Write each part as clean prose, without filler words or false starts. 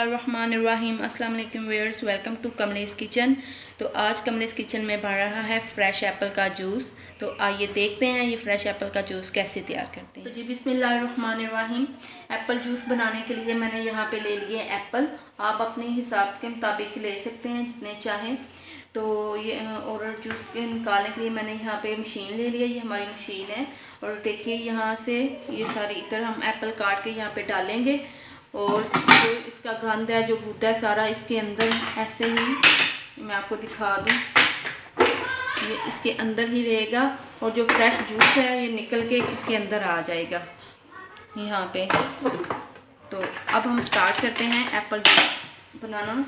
बिस्मिल्लाहिर्रहमानिर्रहीम। अस्सलाम वालेकुम viewers, welcome to Kamlesh kitchen. तो आज कमलेस किचन में बन रहा है फ्रेश एप्पल का जूस। तो आइए देखते हैं ये फ्रेश एप्पल का जूस कैसे तैयार करते हैं। तो जी बिस्मिल्लाहिर्रहमानिर्रहीम। एप्पल जूस बनाने के लिए मैंने यहाँ पे ले लिए एप्पल। आप अपने हिसाब के मुताबिक ले सकते हैं जितने चाहें। तो ये और जूस के निकालने के लिए मैंने यहाँ पे मशीन ले लिया। ये हमारी मशीन है। और देखिए यहाँ से ये सारी इधर हम एप्पल काट के यहाँ पे डालेंगे और जो इसका गंद है, जो गुद्दा है सारा इसके अंदर ऐसे ही मैं आपको दिखा दूँ, ये इसके अंदर ही रहेगा और जो फ्रेश जूस है ये निकल के इसके अंदर आ जाएगा यहाँ पे। तो अब हम स्टार्ट करते हैं एप्पल जूस बनाना।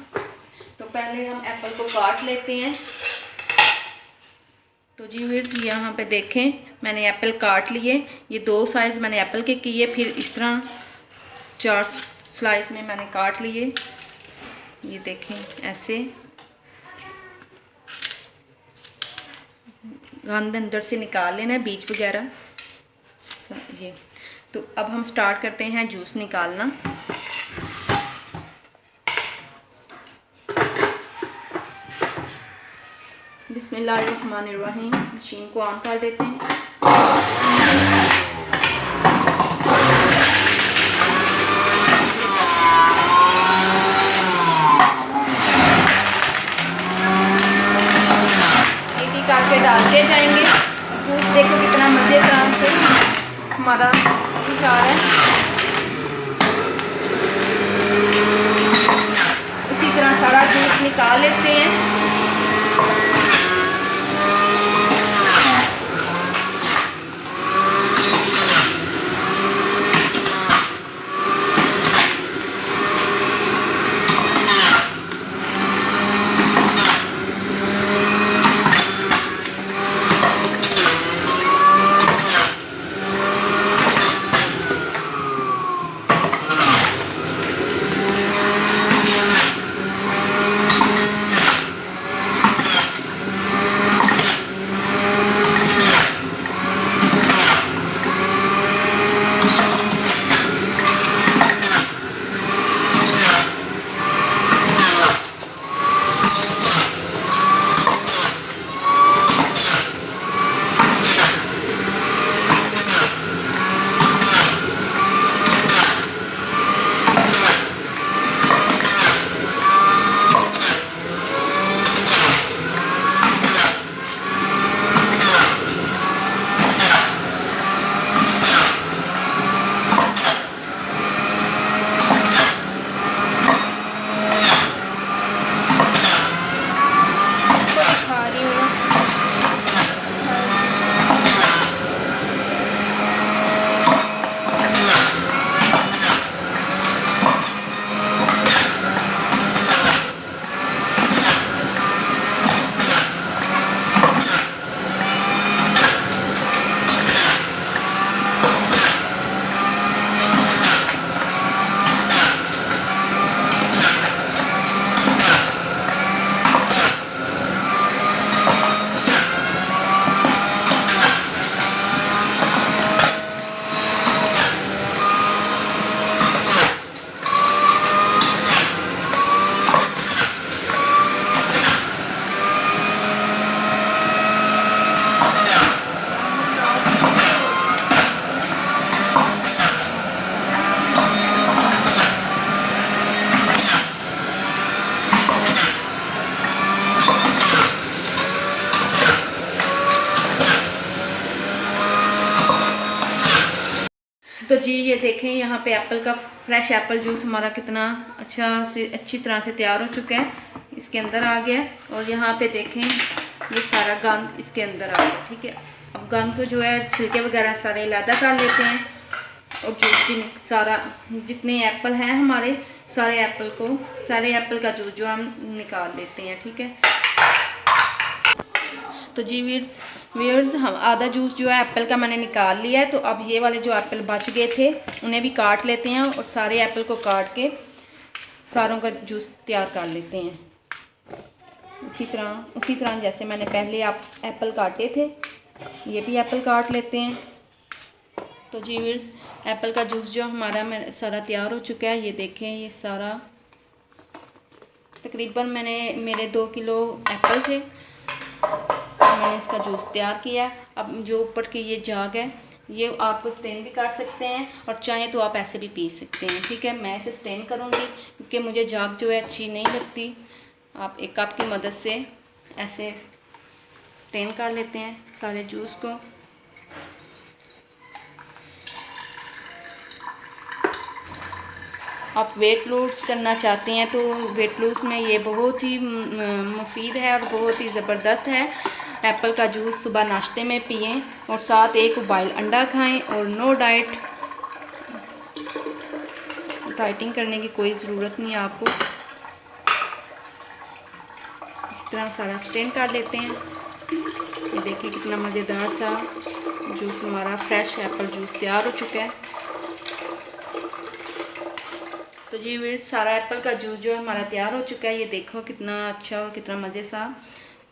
तो पहले हम एप्पल को काट लेते हैं। तो जी व्यूअर्स यहाँ पे देखें मैंने एप्पल काट लिए। ये 2 साइज़ मैंने एप्पल के किए, फिर इस तरह 4 स्लाइस में मैंने काट लिए। ये देखें ऐसे गंद अंदर से निकाल लेना है, बीज वगैरह ये। तो अब हम स्टार्ट करते हैं जूस निकालना। बिस्मिल्लाहिर्रहमानिर्रहीम। मशीन को ऑन कर देते हैं। करके डालते जाएंगे। जूस देखो कितना मज़ेदार से हमारा तैयार है। इसी तरह सारा जूस निकाल लेते हैं। तो जी ये देखें यहाँ पे एप्पल का फ्रेश एप्पल जूस हमारा कितना अच्छी तरह से तैयार हो चुका है, इसके अंदर आ गया। और यहाँ पे देखें ये सारा गंद इसके अंदर आ गया। ठीक है, अब गंद को जो है छिलके वगैरह सारे अलग कर लेते हैं और जूस की सारा जितने एप्पल हैं हमारे सारे एप्पल का जूस जो हम निकाल लेते हैं। ठीक है, तो जी व्यूअर्स हम आधा जूस जो है एप्पल का मैंने निकाल लिया है। तो अब ये वाले जो एप्पल बच गए थे उन्हें भी काट लेते हैं और सारे एप्पल को काट के सारों का जूस तैयार कर लेते हैं। उसी तरह जैसे मैंने पहले एप्पल काटे थे, ये भी एप्पल काट लेते हैं। तो जी व्यूअर्स एप्पल का जूस जो हमारा सारा तैयार हो चुका है। ये देखें ये सारा तकरीबन मेरे 2 किलो एप्पल थे, मैंने इसका जूस तैयार किया। अब जो ऊपर की ये जाग है ये आप स्टेन भी कर सकते हैं और चाहें तो आप ऐसे भी पी सकते हैं। ठीक है, मैं इसे स्टेन करूँगी क्योंकि मुझे जाग जो है अच्छी नहीं लगती। आप एक कप की मदद से ऐसे स्टेन कर लेते हैं सारे जूस को। आप वेट लूज़ करना चाहते हैं तो वेट लूज़ में ये बहुत ही मुफीद है और बहुत ही ज़बरदस्त है। एप्पल का जूस सुबह नाश्ते में पिएं और साथ एक बॉयल अंडा खाएं और नो डाइटिंग करने की कोई ज़रूरत नहीं है आपको। इस तरह सारा स्टेन कर लेते हैं। ये देखिए कितना मज़ेदार सा जूस हमारा फ्रेश एप्पल जूस तैयार हो चुका है। तो जी व्यूअर्स, सारा एप्पल का जूस जो है हमारा तैयार हो चुका है। ये देखो कितना अच्छा और कितना मज़े सा,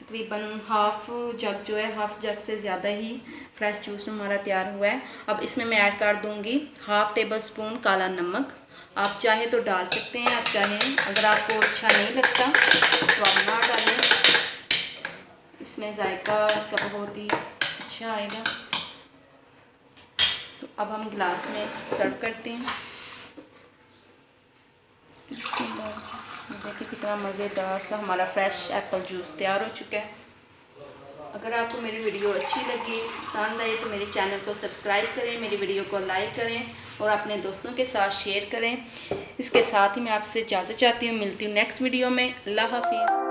तकरीबन हाफ़ जग जो है, हाफ़ जग से ज़्यादा ही फ्रेश जूस हमारा तैयार हुआ है। अब इसमें मैं ऐड कर दूँगी हाफ़ टेबल स्पून काला नमक। आप चाहे तो डाल सकते हैं, आप चाहें, अगर आपको अच्छा नहीं लगता तो आप ना डालें। इसमें जायका इसका बहुत ही अच्छा आएगा। तो अब हम गिलास में सर्व करते हैं। देखिए कितना मज़ेदार सा हमारा फ्रेश एप्पल जूस तैयार हो चुका है। अगर आपको मेरी वीडियो अच्छी लगी, पसंद आई तो मेरे चैनल को सब्सक्राइब करें, मेरी वीडियो को लाइक करें और अपने दोस्तों के साथ शेयर करें। इसके साथ ही मैं आपसे इजाज़त चाहती हूँ, मिलती हूँ नेक्स्ट वीडियो में। अल्लाह हाफिज़।